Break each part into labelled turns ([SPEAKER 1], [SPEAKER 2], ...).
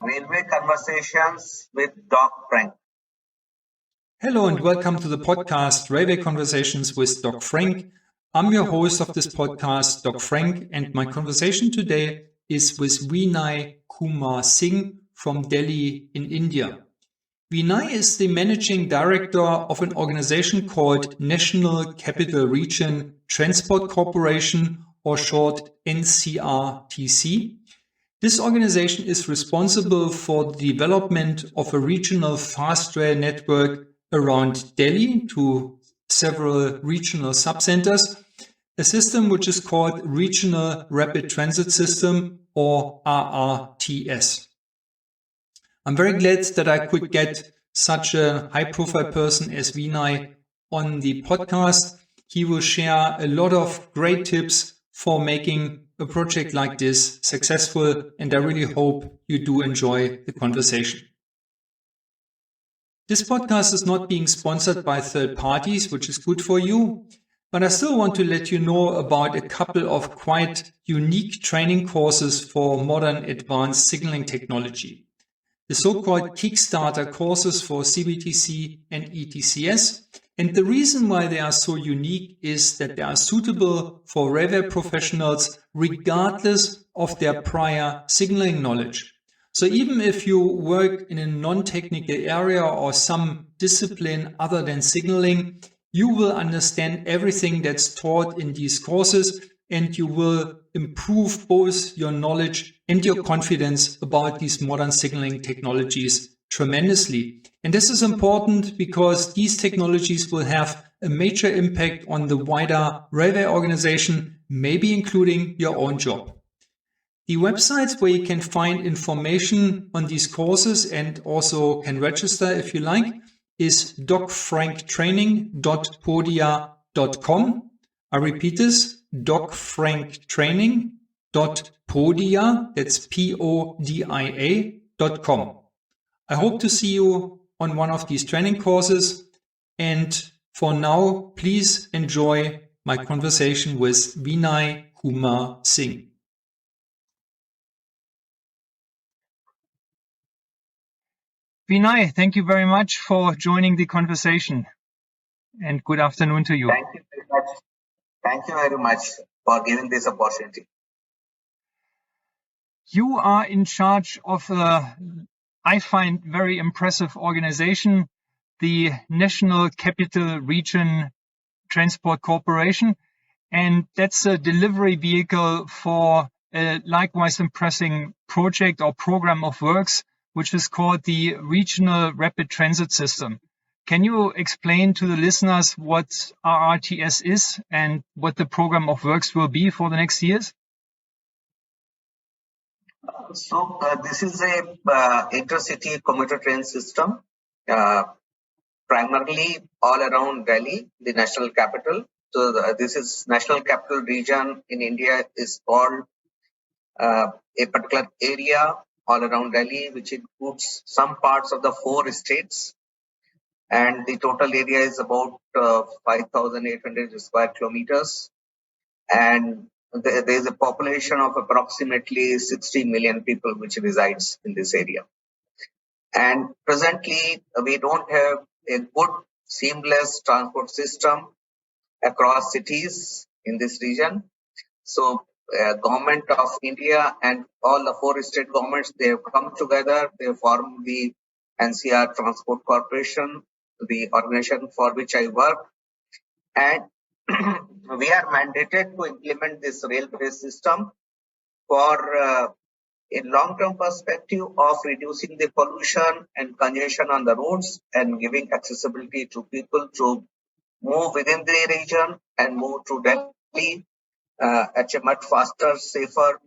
[SPEAKER 1] Railway Conversations with Doc Frank.
[SPEAKER 2] Hello and welcome to the podcast Railway Conversations with Doc Frank. I'm your host of this podcast, Doc Frank, and my conversation today is with Vinay Kumar Singh from Delhi in India. Vinay is the managing director of an organization called National Capital Region Transport Corporation, or short NCRTC. This organization is responsible for the development of a regional fast rail network around Delhi to several regional subcenters, a system which is called Regional Rapid Transit System, or RRTS. I'm very glad that I could get such a high-profile person as Vinay on the podcast. He will share a lot of great tips for making a project like this successful, and I really hope you do enjoy the conversation. This podcast is not being sponsored by third parties, which is good for you, but I still want to let you know about a couple of quite unique training courses for modern advanced signaling technology. The so-called Kickstarter courses for CBTC and ETCS. And the reason why they are so unique is that they are suitable for railway professionals regardless of their prior signaling knowledge. So even if you work in a non-technical area or some discipline other than signaling, you will understand everything that's taught in these courses, and you will improve both your knowledge and your confidence about these modern signaling technologies tremendously. And this is important because these technologies will have a major impact on the wider railway organization, maybe including your own job. The websites where you can find information on these courses and also can register if you like is docfranktraining.podia.com. I repeat this, docfranktraining.podia, that's PODIA.com. I hope to see you on one of these training courses. And for now, please enjoy my conversation with Vinay Kumar Singh. Vinay, thank you very much for joining the conversation. And good afternoon to you.
[SPEAKER 1] Thank you very much. Thank you very much for giving this opportunity.
[SPEAKER 2] You are in charge of I find very impressive organization, the National Capital Region Transport Corporation, and that's a delivery vehicle for a likewise impressive project or program of works, which is called the Regional Rapid Transit System. Can you explain to the listeners what RRTS is and what the program of works will be for the next years?
[SPEAKER 1] So this is a intercity commuter train system, primarily all around Delhi, the national capital. So this is national capital region in India is called a particular area all around Delhi, which includes some parts of the 4 states. And the total area is about 5,800 square kilometers. And there is a population of approximately 60 million people which resides in this area. And presently, we don't have a good seamless transport system across cities in this region. So government of India and all the 4 state governments, they have come together, they have formed the NCR Transport Corporation, the organization for which I work. And we are mandated to implement this railway system for a long-term perspective of reducing the pollution and congestion on the roads and giving accessibility to people to move within the region and move to Delhi at a much faster, safer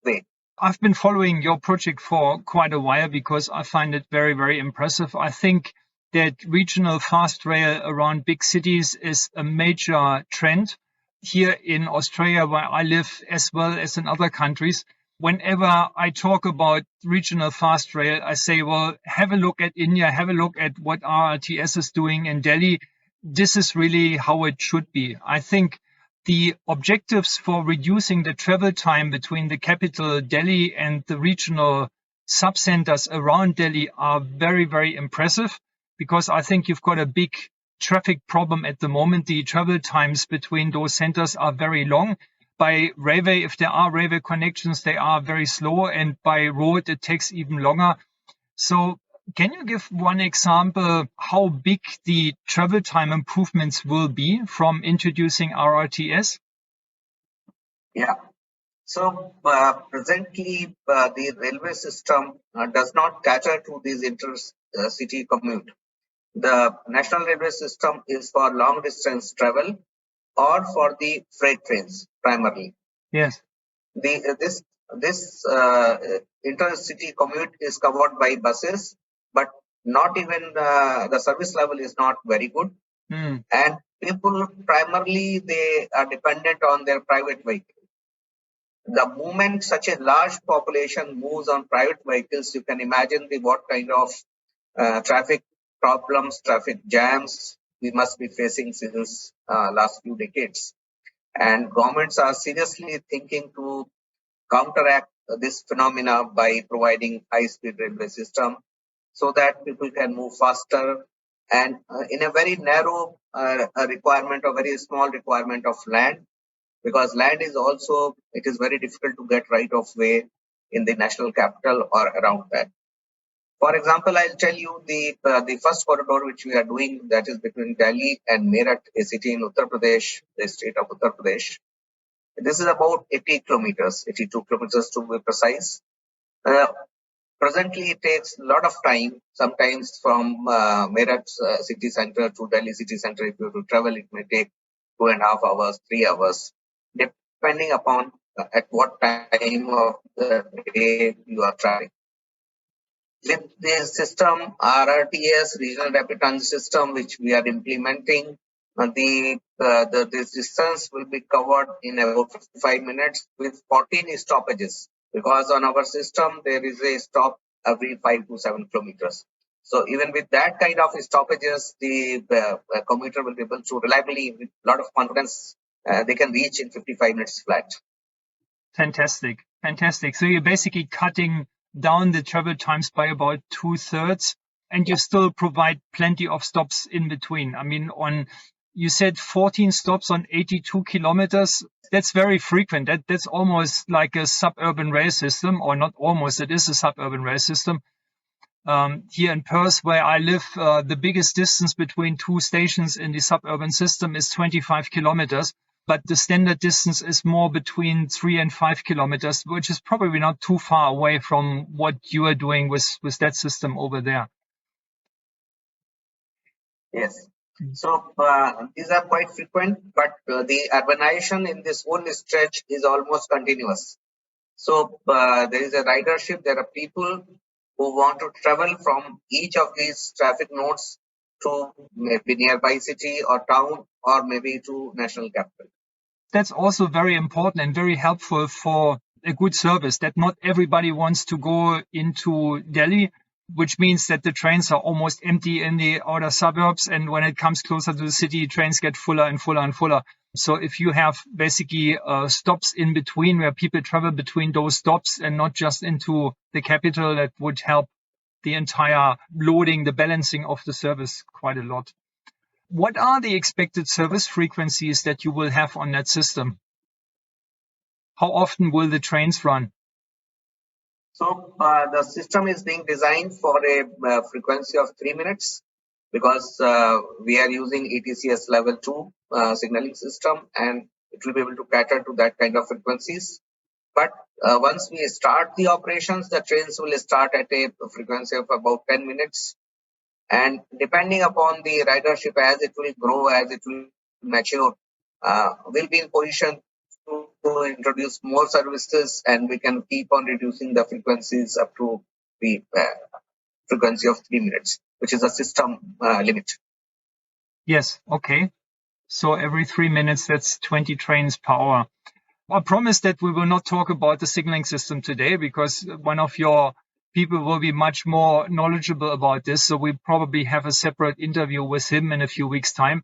[SPEAKER 1] way.
[SPEAKER 2] I've been following your project for quite a while because I find it very, very impressive. I think that regional fast rail around big cities is a major trend here in Australia, where I live, as well as in other countries. Whenever I talk about regional fast rail, I say, well, have a look at India, have a look at what RRTS is doing in Delhi. This is really how it should be. I think the objectives for reducing the travel time between the capital, Delhi, and the regional sub-centers around Delhi are very, very impressive, because I think you've got a big traffic problem at the moment. The travel times between those centers are very long. By railway, if there are railway connections, they are very slow, and by road, it takes even longer. So can you give one example how big the travel time improvements will be from introducing RRTS?
[SPEAKER 1] Yeah. So presently, the railway system does not cater to these intercity commute. The national railway system is for long distance travel or for the freight trains primarily.
[SPEAKER 2] Yes.
[SPEAKER 1] This intercity commute is covered by buses, but not even the service level is not very good. And people primarily they are dependent on their private vehicle. The moment such a large population moves on private vehicles, you can imagine what kind of traffic problems, traffic jams we must be facing since last few decades. And governments are seriously thinking to counteract this phenomena by providing high-speed railway system so that people can move faster and in a very narrow requirement, a very small requirement of land, because land is also, it is very difficult to get right of way in the national capital or around that. For example, I'll tell you the first corridor which we are doing, that is between Delhi and Meerut, a city in Uttar Pradesh, the state of Uttar Pradesh. This is about 80 kilometers, 82 kilometers to be precise. Presently, it takes a lot of time. Sometimes from Meerut city center to Delhi city center, if you have to travel, it may take 2.5 hours, 3 hours, depending upon at what time of the day you are traveling. With this system, RRTS, Regional Rapid Transit System, which we are implementing, this distance will be covered in about 55 minutes with 14 stoppages, because on our system, there is a stop every 5 to 7 kilometers. So even with that kind of stoppages, the commuter will be able to reliably, with a lot of confidence, they can reach in 55 minutes flat.
[SPEAKER 2] Fantastic. Fantastic. So you're basically cutting down the travel times by about 2/3, and you still provide plenty of stops in between. I mean, you said 14 stops on 82 kilometers. That's very frequent. That's almost like a suburban rail system, or not almost, it is a suburban rail system. Here in Perth, where I live, the biggest distance between two stations in the suburban system is 25 kilometers. But the standard distance is more between 3 and 5 kilometers, which is probably not too far away from what you are doing with that system over there.
[SPEAKER 1] Yes. So these are quite frequent, but the urbanization in this whole stretch is almost continuous. So there is a ridership. There are people who want to travel from each of these traffic nodes to maybe nearby city or town, or maybe to national capital.
[SPEAKER 2] That's also very important and very helpful for a good service, that not everybody wants to go into Delhi, which means that the trains are almost empty in the outer suburbs. And when it comes closer to the city, trains get fuller and fuller and fuller. So if you have basically stops in between where people travel between those stops and not just into the capital, that would help the entire loading, the balancing of the service quite a lot. What are the expected service frequencies that you will have on that system? How often will the trains run?
[SPEAKER 1] So the system is being designed for a frequency of 3 minutes, because we are using ETCS level 2 signaling system, and it will be able to cater to that kind of frequencies. But once we start the operations, the trains will start at a frequency of about 10 minutes. And depending upon the ridership, as it will grow, as it will mature, we'll be in position to introduce more services, and we can keep on reducing the frequencies up to the frequency of 3 minutes, which is a system limit.
[SPEAKER 2] Yes, okay. So every 3 minutes, that's 20 trains per hour. I promise that we will not talk about the signaling system today, because one of your people will be much more knowledgeable about this. So we probably have a separate interview with him in a few weeks' time.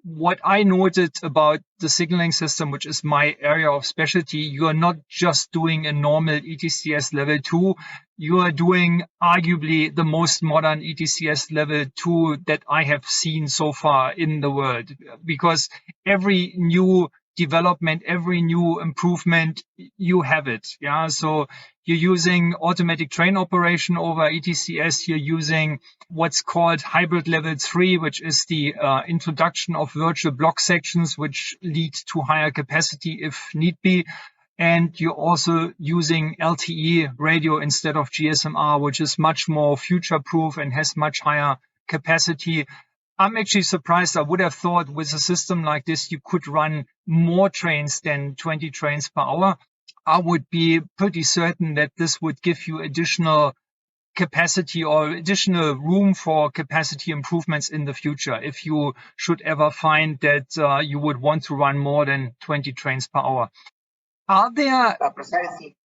[SPEAKER 2] what I noted about the signaling system, which is my area of specialty, you are not just doing a normal ETCS level 2, you are doing arguably the most modern ETCS level 2 that I have seen so far in the world, because every new development, every new improvement, you have it. Yeah. So you're using automatic train operation over ETCS. You're using what's called hybrid level 3, which is the introduction of virtual block sections, which lead to higher capacity if need be. And you're also using LTE radio instead of GSMR, which is much more future-proof and has much higher capacity. I'm actually surprised. I would have thought with a system like this, you could run more trains than 20 trains per hour. I would be pretty certain that this would give you additional capacity or additional room for capacity improvements in the future if you should ever find that you would want to run more than 20 trains per hour. Are there...
[SPEAKER 1] Precisely,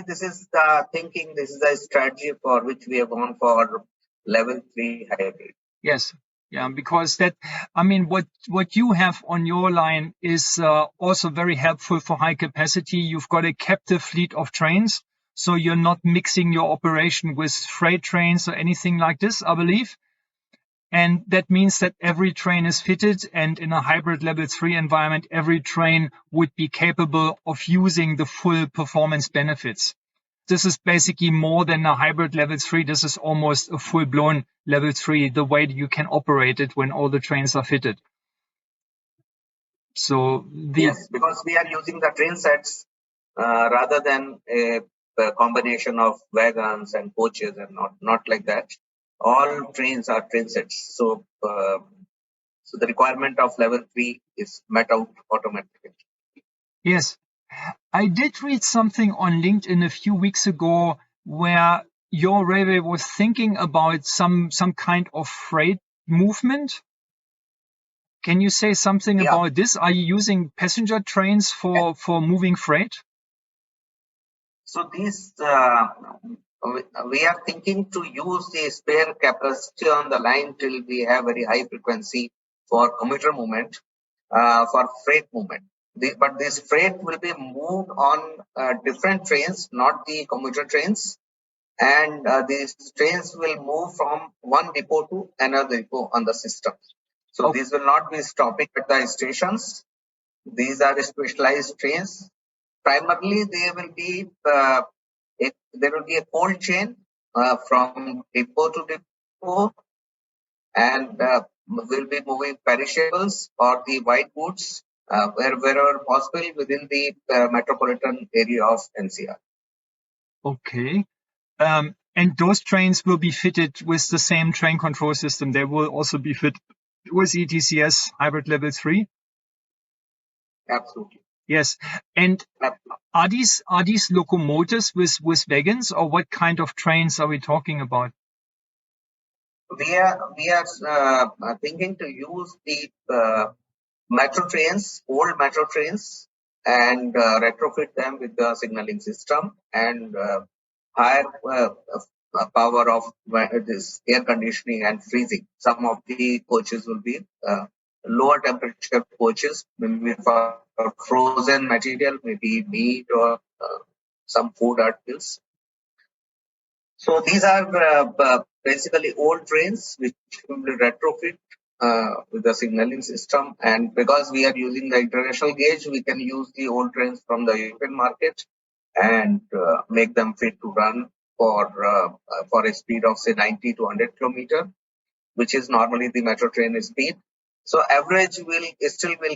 [SPEAKER 1] this is the thinking, this is the strategy for which we have gone for level 3 hybrid.
[SPEAKER 2] Yes. Yeah, because that, I mean, what you have on your line is also very helpful for high capacity. You've got a captive fleet of trains, so you're not mixing your operation with freight trains or anything like this, I believe. And that means that every train is fitted, and in a hybrid level 3 environment, every train would be capable of using the full performance benefits. This is basically more than a hybrid level 3. This is almost a full-blown level 3, the way you can operate it when all the trains are fitted. So
[SPEAKER 1] yes, because we are using the train sets rather than a combination of wagons and coaches, and not like that. All trains are train sets. So the requirement of level 3 is met out automatically.
[SPEAKER 2] Yes. I did read something on LinkedIn a few weeks ago where your railway was thinking about some kind of freight movement. Can you say something about this? Are you using passenger trains for moving freight?
[SPEAKER 1] So these we are thinking to use the spare capacity on the line till we have very high frequency for commuter movement, for freight movement. But this freight will be moved on different trains, not the commuter trains. And these trains will move from one depot to another depot on the system. So these will not be stopping at the stations. These are specialized trains. Primarily, there will be a cold chain from depot to depot, and will be moving perishables or the white goods wherever possible within the metropolitan area of NCR.
[SPEAKER 2] Okay. And those trains will be fitted with the same train control system. They will also be fit with ETCS hybrid level 3.
[SPEAKER 1] Absolutely.
[SPEAKER 2] Yes. And are these locomotives with wagons, or what kind of trains are we talking about?
[SPEAKER 1] We are thinking to use the metro trains, old metro trains, and retrofit them with the signaling system and higher power of this air conditioning and freezing. Some of the coaches will be lower temperature coaches, maybe for frozen material, maybe meat or some food articles. So these are basically old trains which will be retrofit with the signaling system. And because we are using the international gauge, we can use the old trains from the European market and make them fit to run for a speed of say 90 to 100 kilometer, which is normally the metro train speed. So average will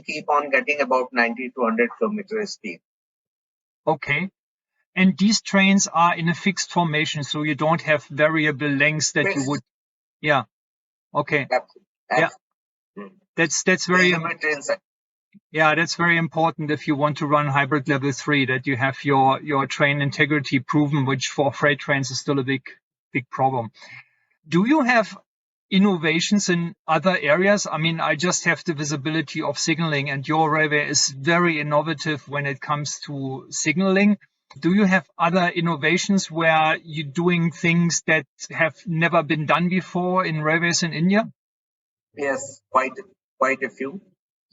[SPEAKER 1] keep on getting about 90 to 100 kilometer speed.
[SPEAKER 2] Okay. And these trains are in a fixed formation, so you don't have variable lengths that fixed. You would. Yeah. Okay. Yeah. That's very. Yeah, that's very important if you want to run hybrid level 3, that you have your train integrity proven, which for freight trains is still a big problem. Do you have innovations in other areas? I mean, I just have the visibility of signaling, and your railway is very innovative when it comes to signaling. Do you have other innovations where you're doing things that have never been done before in railways in India?
[SPEAKER 1] Yes, quite a few.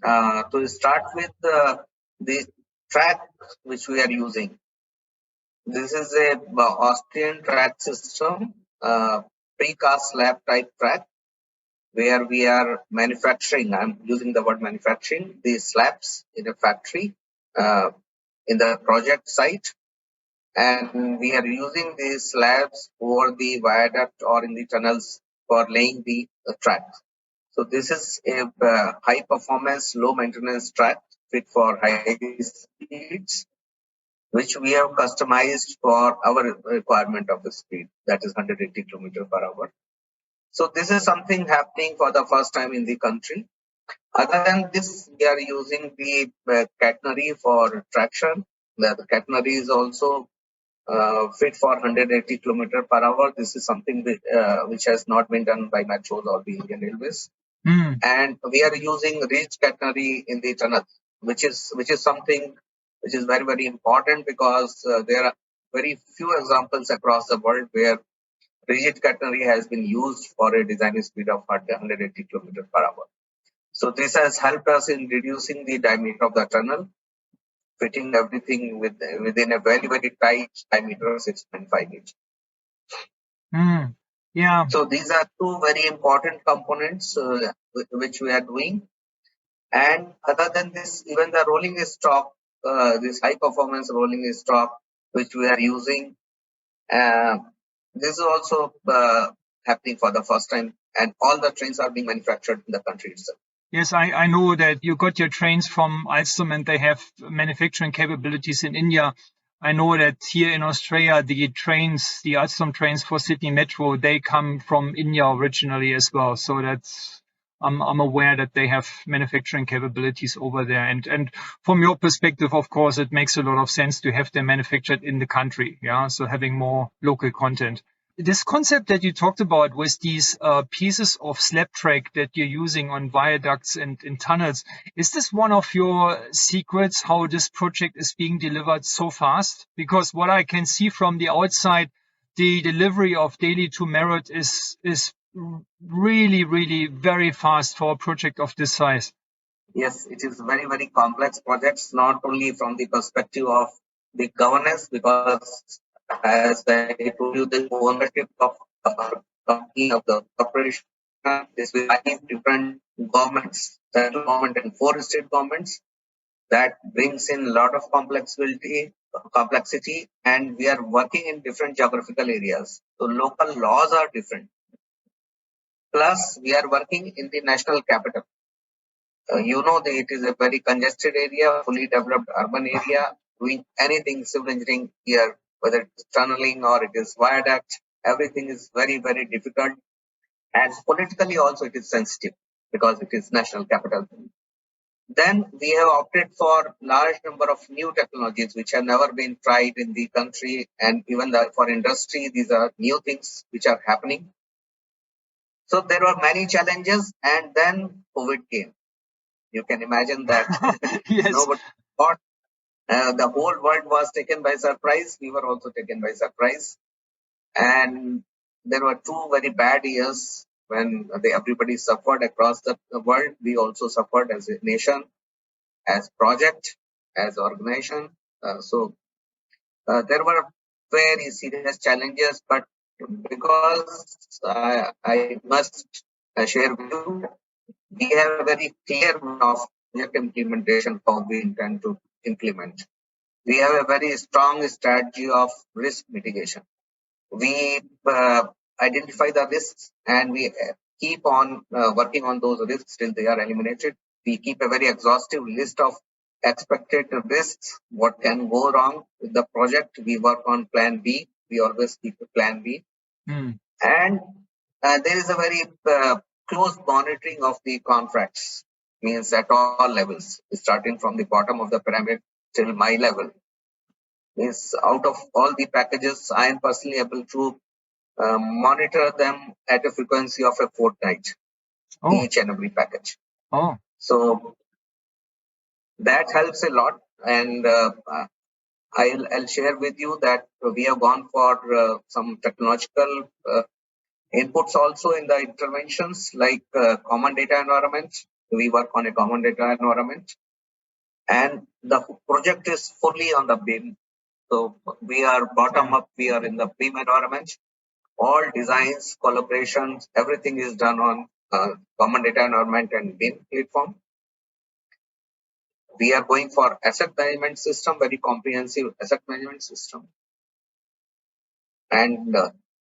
[SPEAKER 1] To start with the track which we are using, this is a Austrian track system, precast slab type track, where we are manufacturing. I'm using the word manufacturing these slabs in a factory uh, in the project site, and we are using these slabs over the viaduct or in the tunnels for laying the track. So this is a high performance, low maintenance track fit for high speeds, which we have customized for our requirement of the speed, that is 180 kilometers per hour. So this is something happening for the first time in the country. Other than this, we are using the catenary for traction. The catenary is also fit for 180 kilometers per hour. This is something which has not been done by metros or the Indian Railways. And we are using ridge catenary in the tunnel, which is something which is very, very important, because there are very few examples across the world where rigid catenary has been used for a design speed of 180 kilometers per hour. So this has helped us in reducing the diameter of the tunnel, fitting everything within a very, very tight diameter of 6.5 inch.
[SPEAKER 2] Yeah.
[SPEAKER 1] So these are two very important components which we are doing. And other than this, even the rolling stock, this high performance rolling stock, which we are using, uh, this is also happening for the first time, and all the trains are being manufactured in the country itself.
[SPEAKER 2] Yes, I know that you got your trains from Alstom and they have manufacturing capabilities in India. I know that here in Australia, the Alstom trains for Sydney Metro, they come from India originally as well. So that's, I'm aware that they have manufacturing capabilities over there. And from your perspective, of course, it makes a lot of sense to have them manufactured in the country. Yeah. So having more local content. This concept that you talked about with these pieces of slab track that you're using on viaducts and in tunnels, is this one of your secrets how this project is being delivered so fast? Because what I can see from the outside, the delivery of Delhi to Meerut is really, really very fast for a project of this size.
[SPEAKER 1] Yes, it is very, very complex projects, not only from the perspective of the governance, because as I told you, the ownership of the company, of the corporation is with five different governments, central government and four state governments. That brings in a lot of complexity, and we are working in different geographical areas. So local laws are different. Plus, we are working in the national capital. You know that it is a very congested area, fully developed urban area. Doing anything civil engineering here, whether it's tunneling or it is viaduct, everything is very, very difficult. And politically also it is sensitive because it is national capital. Then we have opted for large number of new technologies which have never been tried in the country, and even for industry, these are new things which are happening. So there were many challenges, and then COVID came. You can imagine that
[SPEAKER 2] Yes.
[SPEAKER 1] nobody thought. The whole world was taken by surprise. We were also taken by surprise. And there were two very bad years when everybody suffered across the world. We also suffered as a nation, as project, as organization. So there were very serious challenges, but because I must share with you, we have a very clear one of project implementation, how we intend to implement. We have a very strong strategy of risk mitigation. We identify the risks, and we keep on working on those risks till they are eliminated. We keep a very exhaustive list of expected risks, what can go wrong with the project. We work on plan B. We always keep a plan B. And there is a very close monitoring of the contracts, means at all levels, starting from the bottom of the pyramid till my level. Means out of all the packages, I am personally able to monitor them at a frequency of a fortnight, each and every package. So that helps a lot, and I'll share with you that we have gone for some technological inputs also in the interventions, like common data environment. we work on a common data environment, and the project is fully on the BIM. So we are bottom up, we are in the BIM environment. All designs, collaborations, everything is done on common data environment and BIM platform. We are going for asset management system, very comprehensive asset management system. And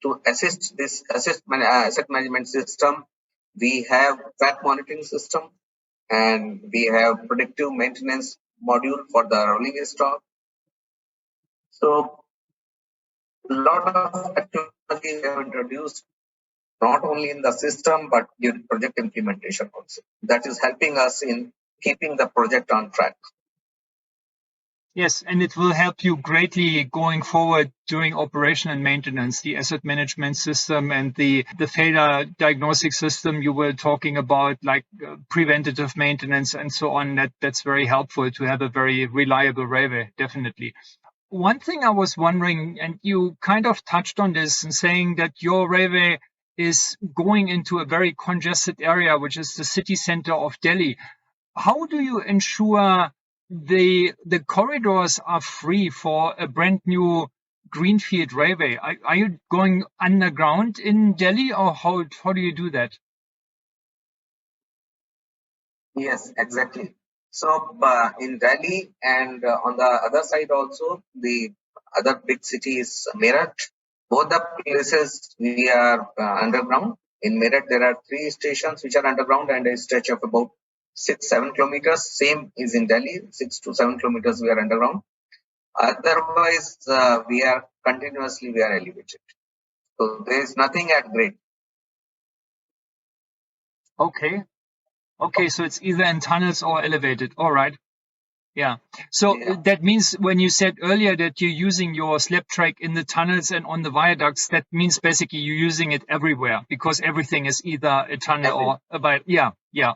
[SPEAKER 1] to assist this asset management system, we have track monitoring system, and we have predictive maintenance module for the rolling stock. So a lot of technology we have introduced, not only in the system, but during project implementation also. That is helping us in keeping the project on track.
[SPEAKER 2] Yes, and it will help you greatly going forward during operation and maintenance, the asset management system and the failure diagnostic system you were talking about, like preventative maintenance and so on. That's very helpful to have a very reliable railway, definitely. One thing I was wondering, and you kind of touched on this in saying that your railway is going into a very congested area, which is the city center of Delhi. How do you ensure the corridors are free for a brand new greenfield railway? Are you going underground in Delhi, or how do you do that?
[SPEAKER 1] Yes, exactly. So in Delhi and on the other side also, the other big city is Meerut. Both the places we are underground. In Meerut, there are 3 stations which are underground and a stretch of about 6-7 kilometers. Same is in Delhi, 6 to 7 kilometers we are underground. Otherwise, we are elevated. So there is nothing at grade.
[SPEAKER 2] Okay. Okay, so it's either in tunnels or elevated. All right. Yeah. So that means when you said earlier that you're using your slab track in the tunnels and on the viaducts, that means basically you're using it everywhere because everything is either a tunnel or a yeah.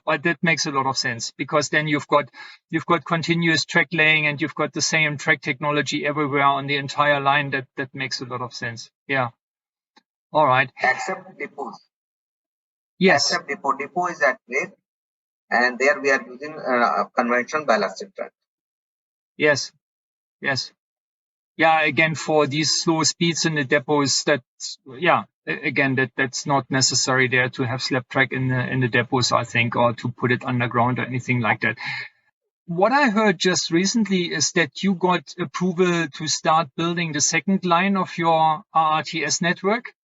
[SPEAKER 2] But that makes a lot of sense because then you've got continuous track laying and you've got the same track technology everywhere on the entire line. That makes a lot of sense. Yeah. All right.
[SPEAKER 1] Except depots.
[SPEAKER 2] Yes.
[SPEAKER 1] Except depot. Depot is at grade, and there we are using conventional ballasted track.
[SPEAKER 2] Yes. Yes. Yeah, again, for these slow speeds in the depots, that's not necessary there to have slab track in the depots, I think, or to put it underground or anything like that. What I heard just recently is that you got approval to start building the second line of your RRTS network.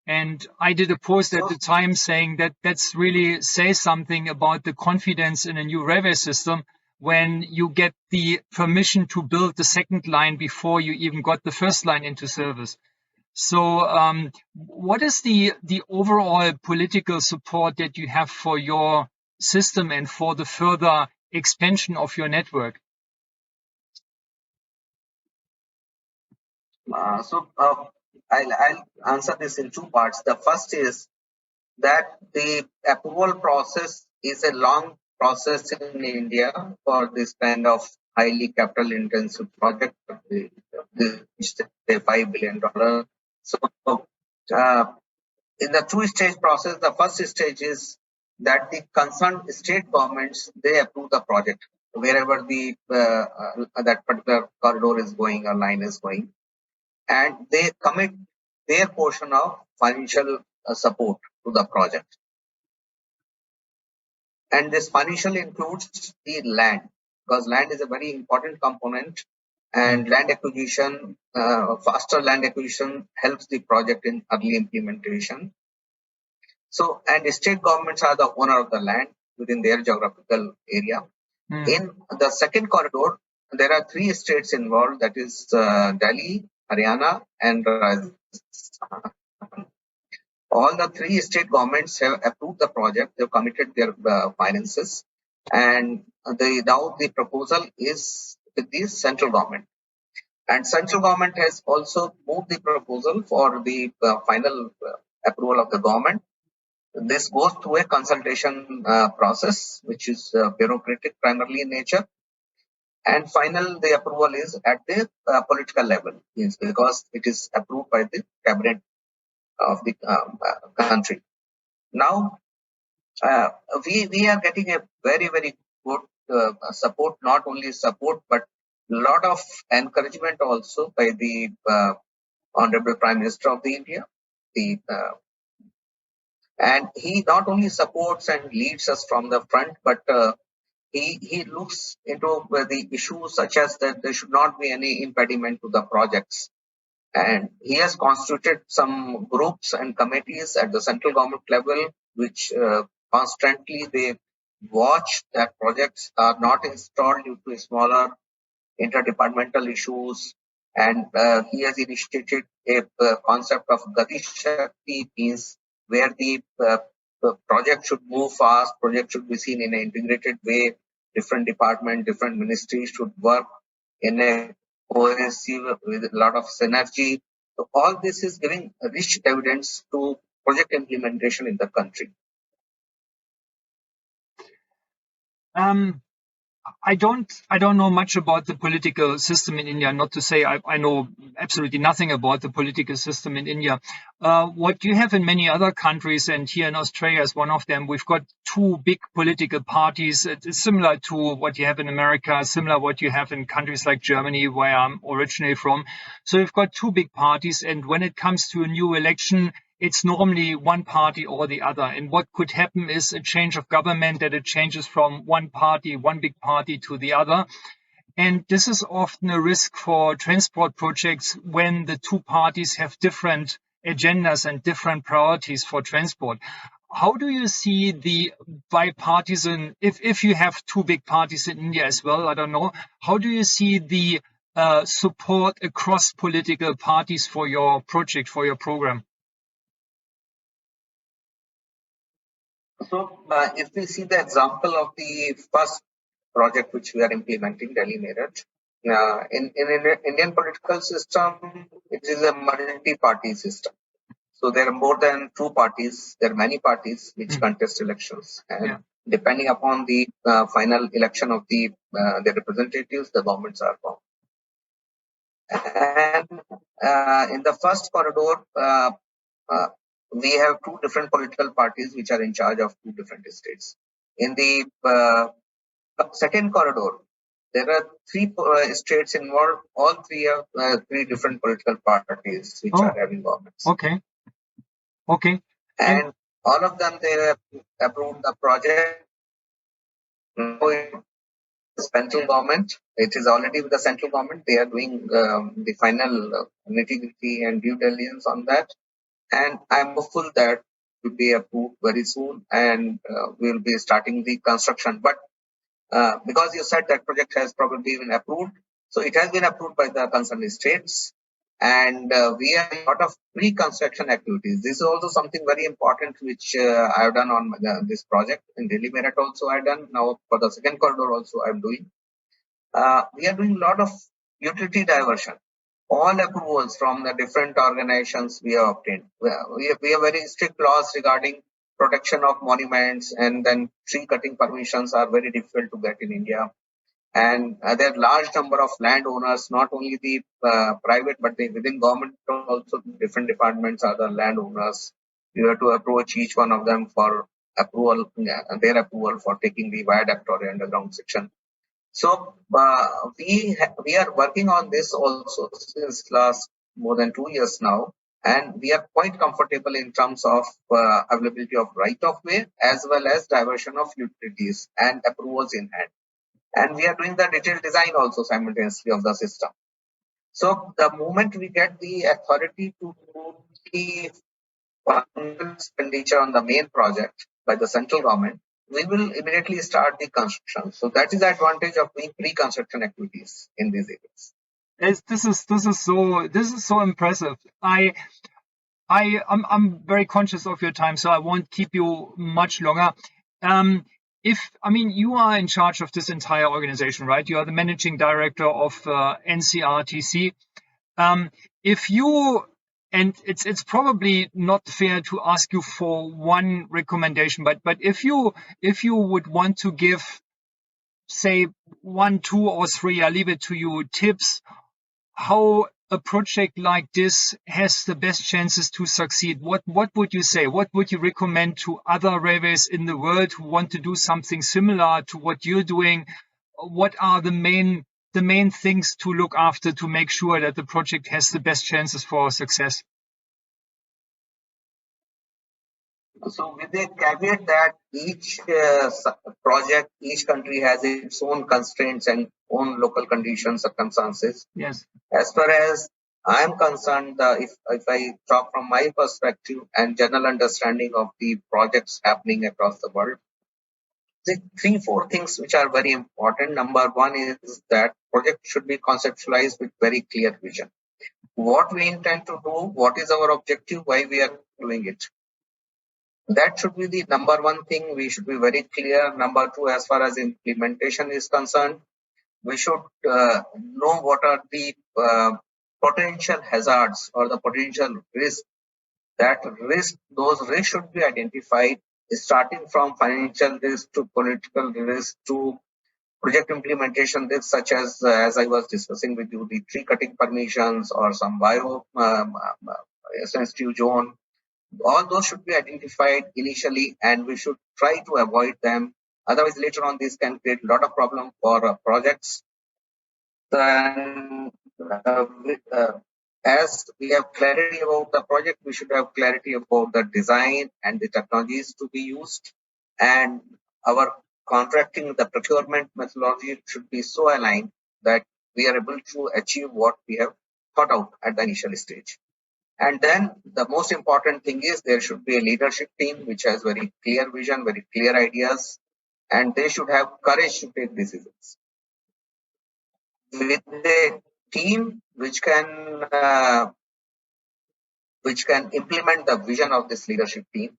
[SPEAKER 2] And I did a post at the time saying that that's really says something about the confidence in a new railway system when you get the permission to build the second line before you even got the first line into service. So what is the overall political support that you have for your system and for the further expansion of your network?
[SPEAKER 1] I'll answer this in 2 parts. The first is that the approval process is a long process in India for this kind of highly capital intensive project, which is $5 billion. So in the 2-stage process, the first stage is that the concerned state governments, they approve the project wherever the that particular corridor is going or line is going, and they commit their portion of financial support to the project. And this financial includes the land, because land is a very important component, and land acquisition, faster land acquisition helps the project in early implementation. So, and the state governments are the owner of the land within their geographical area. In the second corridor, there are 3 states involved, that is Delhi, Haryana, and Rajasthan. All the 3 state governments have approved the project. They've committed their finances, and now the proposal is with the central government. And central government has also moved the proposal for the final approval of the government. This goes through a consultation process, which is bureaucratic primarily in nature. And final, the approval is at the political level, because it is approved by the cabinet of the country. Now, we are getting a very good support, not only support, but lot of encouragement also by the Honorable Prime Minister of the India. And he not only supports and leads us from the front, but he looks into the issues such as that there should not be any impediment to the projects. And he has constituted some groups and committees at the central government level, which constantly they watch that projects are not installed due to smaller interdepartmental issues. And he has initiated a concept of Gati Shakti, means where the project should move fast, project should be seen in an integrated way, different department, different ministries should work in a cohesive with a lot of synergy. So all this is giving rich evidence to project implementation in the country.
[SPEAKER 2] I don't know much about the political system in India. Not to say I know absolutely nothing about the political system in India. What you have in many other countries, and here in Australia is one of them, we've got two big political parties. It's similar to what you have in America, similar what you have in countries like Germany, where I'm originally from. So we've got two big parties, and when it comes to a new election, it's normally one party or the other. And what could happen is a change of government, that it changes from one party, one big party, to the other. And this is often a risk for transport projects when the two parties have different agendas and different priorities for transport. How do you see the bipartisan, if you have two big parties in India as well, I don't know, how do you see the support across political parties for your project, for your program?
[SPEAKER 1] So, if we see the example of the first project which we are implementing, Delhi-Meerut, in Indian political system, it is a multi-party system. So there are more than two parties. There are many parties which contest elections, and depending upon the final election of the representatives, the governments are formed. And in the first corridor, we have two different political parties which are in charge of two different states. In the second corridor, there are three states involved. All three have three different political parties which are having governments.
[SPEAKER 2] Okay.
[SPEAKER 1] And all of them, they have approved the project. Central government, it is already with the central government. They are doing the final nitty-gritty and due diligence on that. And I'm hopeful that will be approved very soon, and we'll be starting the construction. But because you said that project has probably been approved, so it has been approved by the concerned states, and we have a lot of pre-construction activities. This is also something very important which I have done on this project. In Delhi-Meerut also I have done. Now for the second corridor also I am doing. We are doing a lot of utility diversion. All approvals from the different organizations we have obtained. We have very strict laws regarding protection of monuments, and then tree cutting permissions are very difficult to get in India. And there are large number of landowners, not only the private, but within government also different departments are the landowners. You have to approach each one of them for approval, their approval for taking the viaduct or underground section. So we are working on this also since last more than 2 years now, and we are quite comfortable in terms of availability of right of way as well as diversion of utilities and approvals in hand. And we are doing the detailed design also simultaneously of the system. So the moment we get the authority to do the expenditure on the main project by the central government, we will immediately start the construction. So that is the advantage of doing pre-construction activities in these areas.
[SPEAKER 2] This is so impressive. I'm very conscious of your time, so I won't keep you much longer. You are in charge of this entire organization, right? You are the managing director of NCRTC. And it's probably not fair to ask you for one recommendation, but if you would want to give, say, 1, 2, or 3, I leave it to you, tips how a project like this has the best chances to succeed? What would you say? What would you recommend to other railways in the world who want to do something similar to what you're doing? What are the main things to look after to make sure that the project has the best chances for success?
[SPEAKER 1] So with a caveat that each project, each country has its own constraints and own local conditions, circumstances.
[SPEAKER 2] Yes.
[SPEAKER 1] As far as I am concerned, if I talk from my perspective and general understanding of the projects happening across the world, the 3-4 things which are very important. Number one is that project should be conceptualized with very clear vision. What we intend to do, what is our objective, why we are doing it. That should be the number one thing. We should be very clear. Number two, as far as implementation is concerned, we should know what are the potential hazards or the potential risks. Those risks should be identified, starting from financial risk to political risk to project implementation risks, such as I was discussing with you, the tree cutting permissions or some bio sensitive zone. All those should be identified initially, and we should try to avoid them. Otherwise, later on, this can create a lot of problem for projects. Then, as we have clarity about the project, we should have clarity about the design and the technologies to be used, and our contracting, the procurement methodology should be so aligned that we are able to achieve what we have thought out at the initial stage. And then the most important thing is there should be a leadership team which has very clear vision, very clear ideas, and they should have courage to take decisions. With a team which can implement the vision of this leadership team,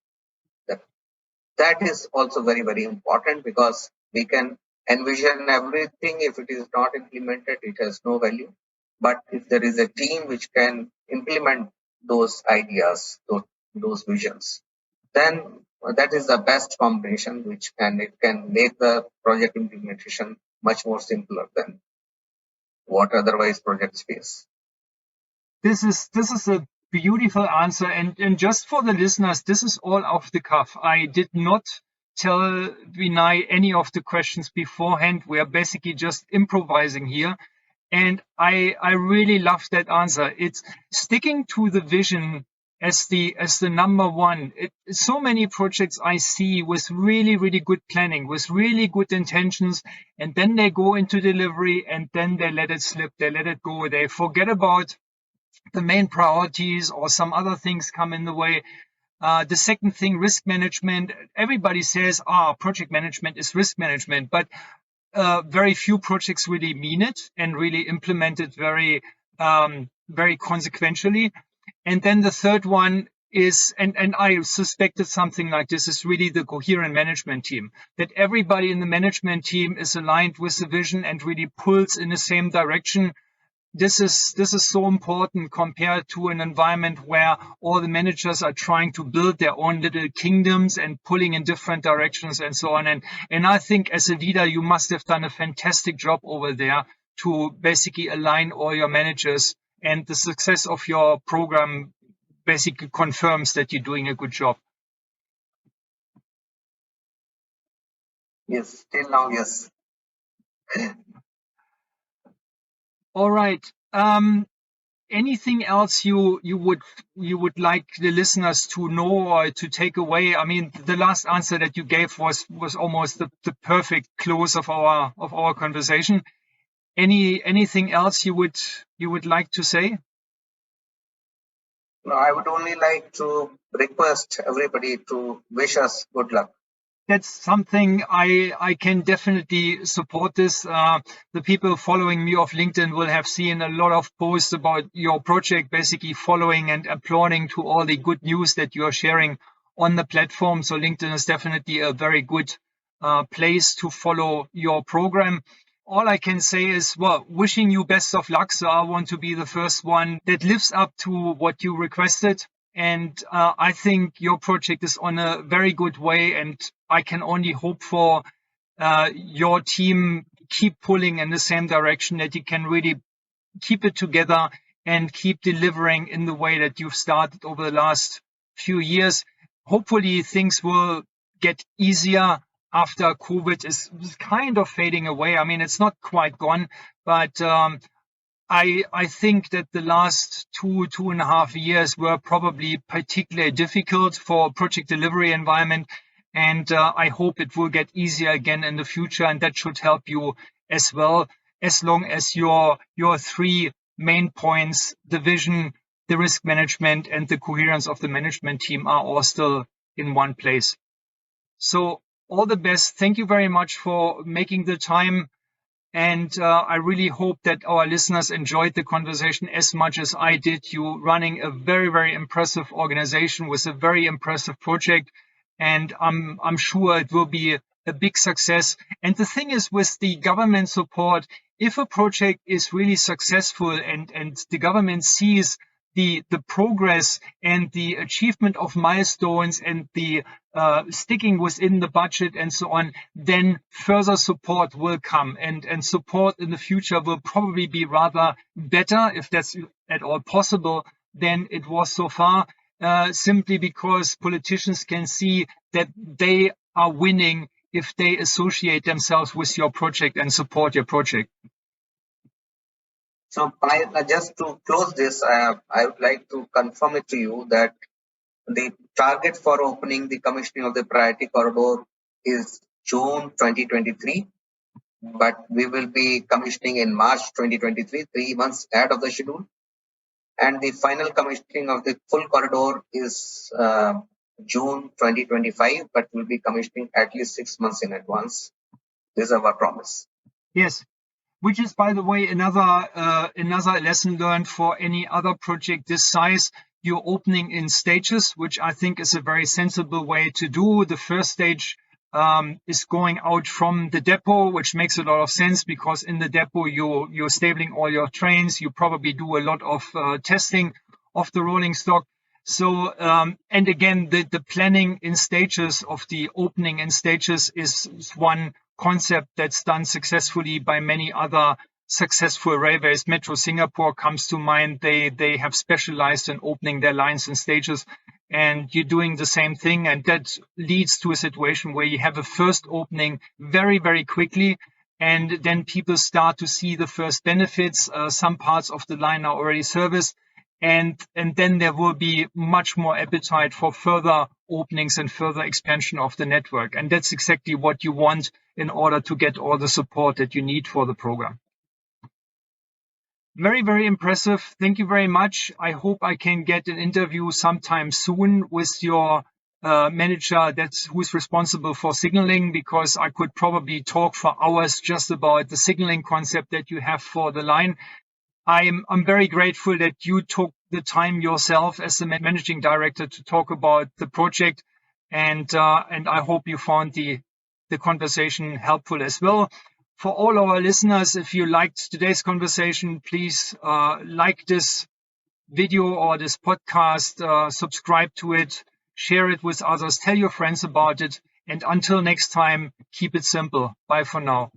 [SPEAKER 1] that is also very, very important, because we can envision everything. If it is not implemented, it has no value. But if there is a team which can implement those ideas, those visions, then that is the best combination it can make the project implementation much more simpler than what otherwise projects face.
[SPEAKER 2] This is a beautiful answer, and just for the listeners, this is all off the cuff. I did not tell Vinay any of the questions beforehand. We are basically just improvising here. And I really love that answer. It's sticking to the vision as the number one. So many projects I see with really, really good planning, with really good intentions, and then they go into delivery and then they let it slip, they let it go, they forget about the main priorities, or some other things come in the way. The second thing, risk management. Everybody says, project management is risk management, but very few projects really mean it and really implement it very, very consequentially. And then the third one is, and I suspected something like this, is really the coherent management team. That everybody in the management team is aligned with the vision and really pulls in the same direction. This is so important compared to an environment where all the managers are trying to build their own little kingdoms and pulling in different directions and so on. And I think as a leader, you must have done a fantastic job over there to basically align all your managers, and the success of your program basically confirms that you're doing a good job.
[SPEAKER 1] Yes, till now, yes.
[SPEAKER 2] All right. Anything else you would like the listeners to know or to take away? I mean, the last answer that you gave was almost the perfect close of our conversation. Anything else you would like to say?
[SPEAKER 1] No, I would only like to request everybody to wish us good luck.
[SPEAKER 2] That's something I can definitely support this. The people following me off LinkedIn will have seen a lot of posts about your project, basically following and applauding to all the good news that you are sharing on the platform. So LinkedIn is definitely a very good place to follow your program. All I can say is, well, wishing you best of luck. So I want to be the first one that lives up to what you requested. And I think your project is on a very good way, and I can only hope for your team keep pulling in the same direction, that you can really keep it together and keep delivering in the way that you've started over the last few years. Hopefully things will get easier after COVID is kind of fading away. I mean, it's not quite gone, but I think that the last 2.5 years were probably particularly difficult for project delivery environment. And I hope it will get easier again in the future. And that should help you as well, as long as your three main points, the vision, the risk management, and the coherence of the management team are all still in one place. So all the best. Thank you very much for making the time. And I really hope that our listeners enjoyed the conversation as much as I did. You running a very, very impressive organization with a very impressive project. And I'm sure it will be a big success. And the thing is, with the government support, if a project is really successful and the government sees the progress and the achievement of milestones and the sticking within the budget and so on, then further support will come. And support in the future will probably be rather better, if that's at all possible, than it was so far, simply because politicians can see that they are winning if they associate themselves with your project and support your project.
[SPEAKER 1] So just to close this, I would like to confirm it to you that the target for opening the commissioning of the priority corridor is June 2023, but we will be commissioning in March 2023, 3 months ahead of the schedule. And the final commissioning of the full corridor is June 2025, but we'll be commissioning at least 6 months in advance. This is our promise.
[SPEAKER 2] Yes. Which is, by the way, another lesson learned for any other project this size. You're opening in stages, which I think is a very sensible way to do. The first stage is going out from the depot, which makes a lot of sense because in the depot you're stabling all your trains. You probably do a lot of testing of the rolling stock. So, and again, the planning in stages of the opening in stages is one concept that's done successfully by many other successful railways. Metro Singapore comes to mind. They have specialized in opening their lines in stages, and you're doing the same thing. And that leads to a situation where you have a first opening very, very quickly, and then people start to see the first benefits. Some parts of the line are already serviced. And then there will be much more appetite for further openings and further expansion of the network. And that's exactly what you want in order to get all the support that you need for the program. Very, very impressive. Thank you very much. I hope I can get an interview sometime soon with your manager who's responsible for signaling, because I could probably talk for hours just about the signaling concept that you have for the line. I'm very grateful that you took the time yourself as the managing director to talk about the project, and I hope you found the conversation helpful as well. For all our listeners, if you liked today's conversation, please like this video or this podcast, subscribe to it, share it with others, tell your friends about it, and until next time, keep it simple. Bye for now.